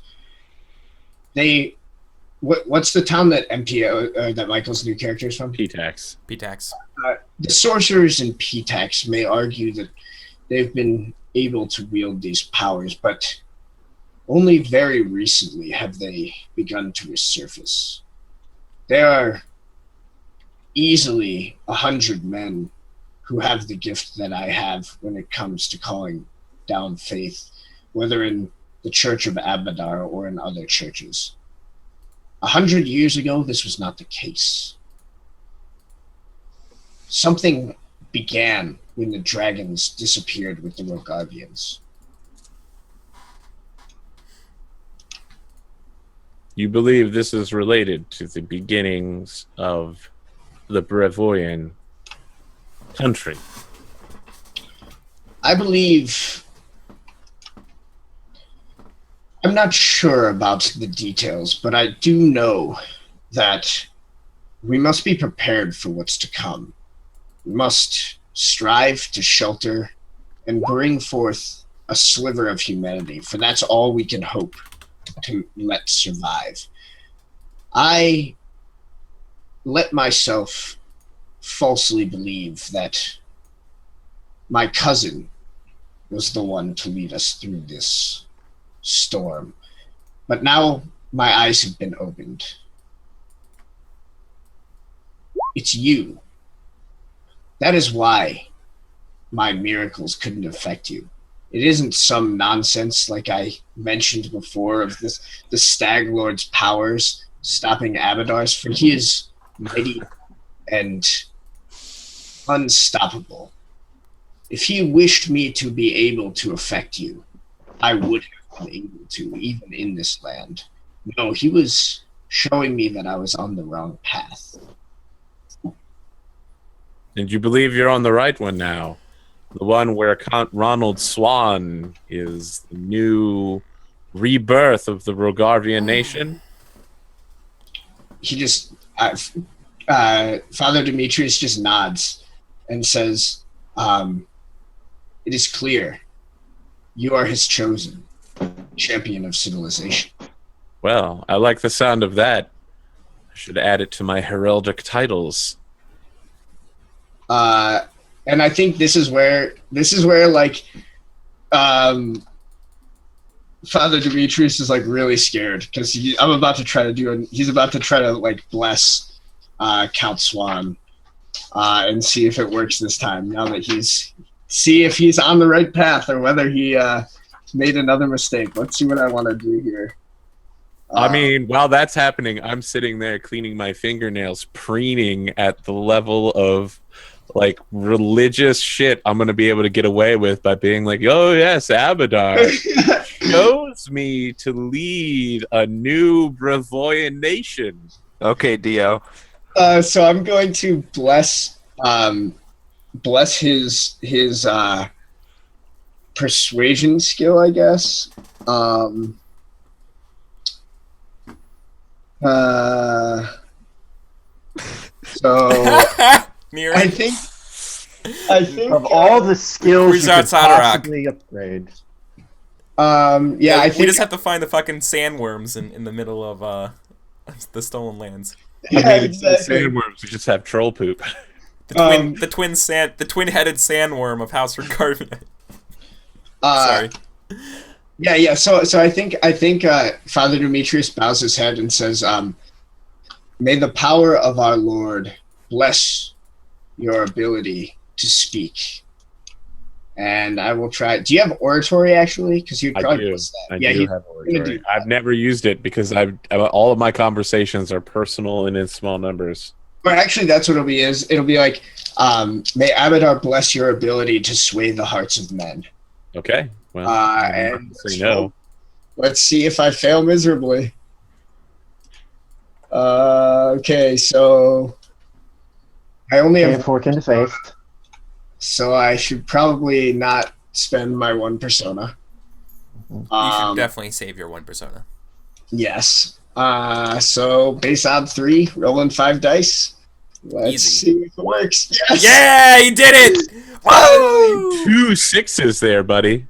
What's the town that MPO that Michael's new character is from? P-Tax. P-Tax. The sorcerers in P-Tax may argue that they've been able to wield these powers, but only very recently have they begun to resurface. There are easily 100 men who have the gift that I have when it comes to calling down faith, whether in the Church of Abadar or in other churches. 100 years ago, this was not the case. Something began when the dragons disappeared with the Rogarvians. You believe this is related to the beginnings of the Brevoyan country? I believe... I'm not sure about the details, but I do know that we must be prepared for what's to come. We must strive to shelter and bring forth a sliver of humanity, for that's all we can hope to let survive. I let myself falsely believe that my cousin was the one to lead us through this storm. But now my eyes have been opened. It's you. That is why my miracles couldn't affect you. It isn't some nonsense like I mentioned before of the Stag Lord's powers stopping Abadar's, for he is mighty and unstoppable. If he wished me to be able to affect you, I would have been able to, even in this land. No, he was showing me that I was on the wrong path. And you believe you're on the right one now? The one where Count Ronald Swan is the new rebirth of the Rogarvian nation? He just... Father Demetrius just nods and says, it is clear you are his chosen champion of civilization. Well, I like the sound of that. I should add it to my heraldic titles. And I think this is where like Father Demetrius is like really scared because he's about to try to like bless Count Swan and see if it works this time. Now that see if he's on the right path or whether he made another mistake. Let's see what I want to do here. I mean, while that's happening, I'm sitting there cleaning my fingernails, preening at the level of like religious shit I'm gonna be able to get away with by being like, oh yes, Abadar chose me to lead a new Brevoyan nation. Okay, Dio. So I'm going to bless his persuasion skill, I guess. So I think Of all the skills Where's you our could Todorock? possibly upgrade. I we think just have to find the fucking sandworms in the middle of the stolen lands. yeah, I mean, exactly. sandworms, we just have troll poop. The twin-headed sandworm of House Rogarvian. Sorry. Yeah. So I think Father Demetrius bows his head and says, "May the power of our Lord bless your ability to speak, and I will try. Do you have oratory actually? Because you I probably do. list that. I Yeah, do you- have you're gonna oratory. do I've never used it because all of my conversations are personal and in small numbers. Or actually, that's what it'll be. It'll be like, may Abadar bless your ability to sway the hearts of men. Okay. Well, And say no. let's see if I fail miserably. Okay, so I only Pay have it fork into faith. so I should probably not spend my one persona. You should definitely save your one persona. Yes. So base odd 3, rolling 5 dice. Let's Easy. see if it works. Yes. Yeah, he did it! Woo! 2 6s there, buddy.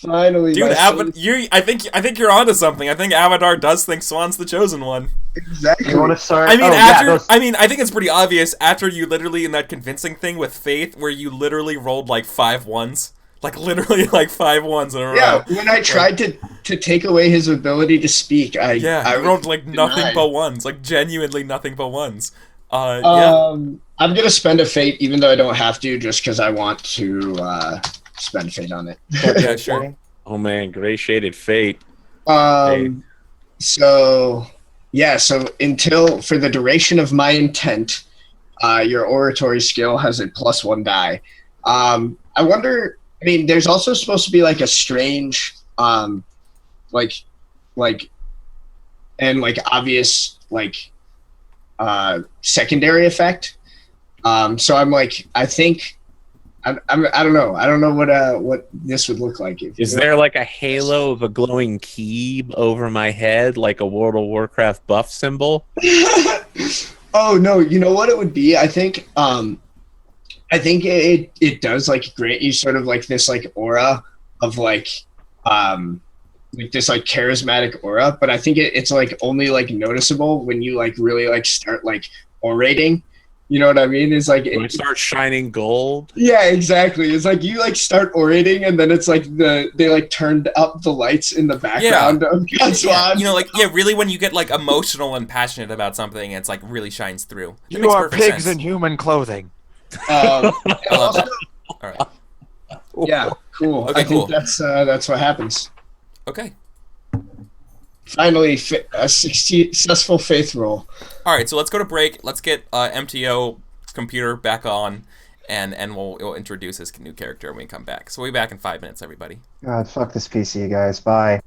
Finally, Dude, my I think you're onto something. I think Abadar does think Swan's the chosen one. exactly. You want to start? I mean, those- I think it's pretty obvious after you literally in that convincing thing with Faith, where you literally rolled like 5 ones, like literally like 5 ones in a row. Yeah, when I tried to take away his ability to speak, I I was rolled like nothing denied. but ones, like genuinely nothing but ones. Yeah. I'm gonna spend a fate, even though I don't have to, just because I want to spend fate on it. Yeah, sure. Oh man, gray shaded fate. So yeah, so until for the duration of my intent, your oratory skill has a +1 die. I wonder. I mean, there's also supposed to be like a strange, like and like obvious secondary effect. So I'm like, I think. I don't know. I don't know what this would look like. Is there like a halo of a glowing key over my head, like a World of Warcraft buff symbol? Oh no! You know what it would be? I think it does like grant you sort of like this like aura of like this like charismatic aura, but I think it's like only like noticeable when you like really like start like orating. You know what I mean? It's like When it starts shining gold. yeah, exactly. It's like you like start orating, and then it's like they like turned up the lights in the background of God's Yeah, Wand. you know, like really when you get like emotional and passionate about something, it's like really shines through. It You makes are perfect pigs sense. in human clothing. I love Also, that. All right. yeah, cool. Okay, I think cool. that's what happens. Okay. Finally, a successful faith roll. All right. So let's go to break. Let's get MTO computer back on, and we'll introduce this new character when we come back. So we'll be back in 5 minutes, everybody. God, fuck this PC, guys. Bye.